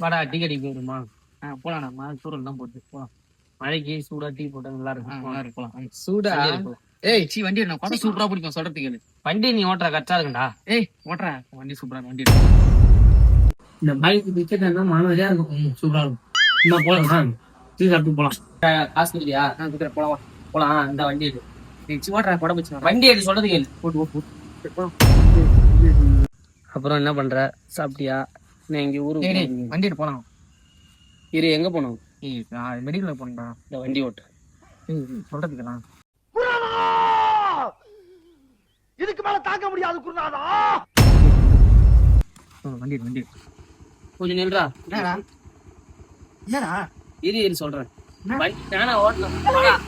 வாடா டீ கடைக்கு போயிருமா? போலாம்டா. தூரம் தான் போட்டு போலாம். மழைக்கு சூடா டீ போட்டா நல்லா இருக்கும். நல்லா இருக்கலாம். சூடா ஏய் சி வண்டி என்ன படம் சூப்பரா பிடிக்கும் சொல்றதுக்கு கேளு. வண்டி நீ ஓட்டுற கரெக்டா இருக்குண்டா. ஏய் ஓட்டுற வண்டி சூப்பரா வண்டி. இந்த பைக் டிக்கெட் என்ன மானவரியா இருக்கும். சூப்பரா இருக்கும். இன்னும் போலாம். டீ சாப்பிட்டு போலாம். காசு இல்லையா? போலாம் போலாம். இந்த வண்டி எடு. நீ ஓட்டுற படம் வச்சு வண்டி எடு சொல்றது கேளு. போட்டு அப்புறம் என்ன பண்ற? சாப்பிட்டியா? நான் இங்க ஊருக்கு வண்டி எடு போலாம். இரு எங்க போனோம்? மெடிக்கல்ல போனா. இந்த வண்டி ஓட்டு சொல்றதுக்கலாம். இதுக்கு மேல தாக்க முடியாது குருநாதா. வண்டி கொஞ்சம் நில்றா. என்னடா இரு சொல்றேன். நானா ஓட்டலாம்.